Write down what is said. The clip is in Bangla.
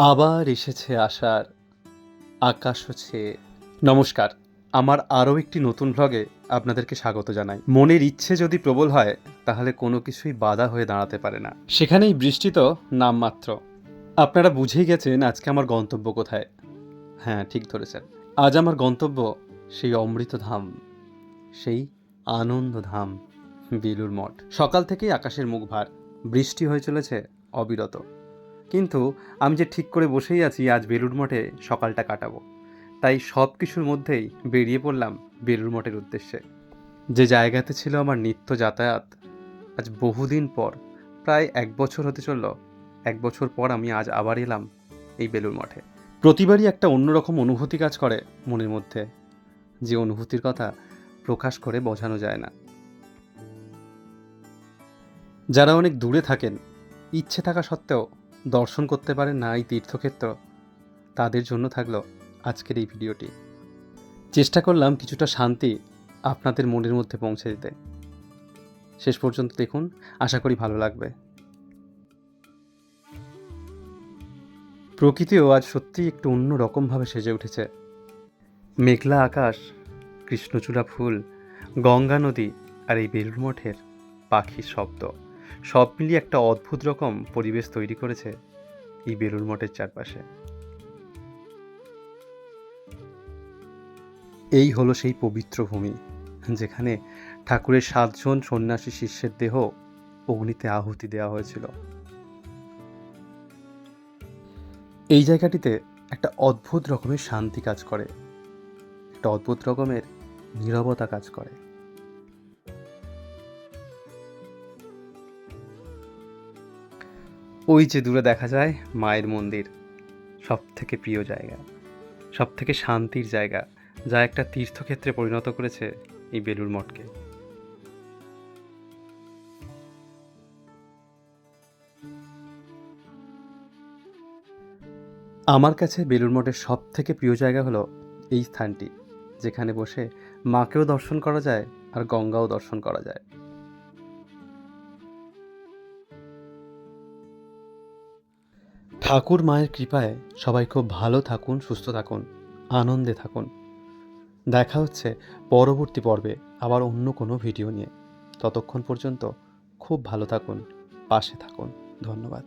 আবার এসেছে আশার আকাশ হচ্ছে। নমস্কার, আমার আরও একটি নতুন ভ্লগে আপনাদেরকে স্বাগত জানাই। মনের ইচ্ছে যদি প্রবল হয় তাহলে কোনো কিছুই বাধা হয়ে দাঁড়াতে পারে না। সেখানেই বৃষ্টি তো নামমাত্র। আপনারা বুঝেই গেছেন আজকে আমার গন্তব্য কোথায়। হ্যাঁ, ঠিক ধরেছেন। আজ আমার গন্তব্য সেই অমৃতধাম, সেই আনন্দধাম, বেলুড় মঠ। সকাল থেকেই আকাশের মুখ ভার, বৃষ্টি হয়ে চলেছে অবিরত। কিন্তু আমি যে ঠিক করে বসেই আছি আজ বেলুড় মঠে সকালটা কাটাবো, তাই সব কিছুর মধ্যেই বেরিয়ে পড়লাম বেলুড় মঠের উদ্দেশ্যে। যে জায়গাতে ছিল আমার নিত্য যাতায়াত, আজ বহুদিন পর, প্রায় 1 বছর হতে চলল, 1 বছর পর আমি আজ আবার এলাম এই বেলুড় মঠে। প্রতিবারই একটা অন্যরকম অনুভূতি কাজ করে মনের মধ্যে, যে অনুভূতির কথা প্রকাশ করে বোঝানো যায় না। যারা অনেক দূরে থাকেন, ইচ্ছে থাকা সত্ত্বেও দর্শন করতে পারেন না এই তীর্থক্ষেত্র, তাদের জন্য থাকলো আজকের এই ভিডিওটি। চেষ্টা করলাম কিছুটা শান্তি আপনাদের মনের মধ্যে পৌঁছে দিতে। শেষ পর্যন্ত দেখুন, আশা করি ভালো লাগবে। প্রকৃতিও আজ সত্যিই একটু অন্য রকমভাবে সেজে উঠেছে। মেঘলা আকাশ, কৃষ্ণচূড়া ফুল, গঙ্গা নদী আর এই বেলুড় মঠের পাখির শব্দ, সব মিলিয়ে একটা অদ্ভুত রকম পরিবেশ তৈরি করেছে এই বেলুড় মঠের চারপাশে। এই হলো সেই পবিত্র ভূমি যেখানে ঠাকুরের 7 জন সন্ন্যাসী শিষ্যের দেহ অগ্নিতে আহুতি দেওয়া হয়েছিল। এই জায়গাটিতে একটা অদ্ভুত রকমের শান্তি কাজ করে, একটা অদ্ভুত রকমের নীরবতা কাজ করে। ওই যে দূরে দেখা যায় মায়ের মন্দির, সব থেকে প্রিয় জায়গা, সব থেকে শান্তির জায়গা, যা একটা তীর্থক্ষেত্রে পরিণত করেছে এই বেলুড় মঠকে। আমার কাছে বেলুড় মঠের সব থেকে প্রিয় জায়গা হলো এই স্থানটি, যেখানে বসে মাকেও দর্শন করা যায় আর গঙ্গাও দর্শন করা যায়। ঠাকুর মায়ের কৃপায় সবাই খুব ভালো থাকুন, সুস্থ থাকুন, আনন্দে থাকুন। দেখা হচ্ছে পরবর্তী পর্বে আবার অন্য কোনো ভিডিও নিয়ে। ততক্ষণ পর্যন্ত খুব ভালো থাকুন, পাশে থাকুন। ধন্যবাদ।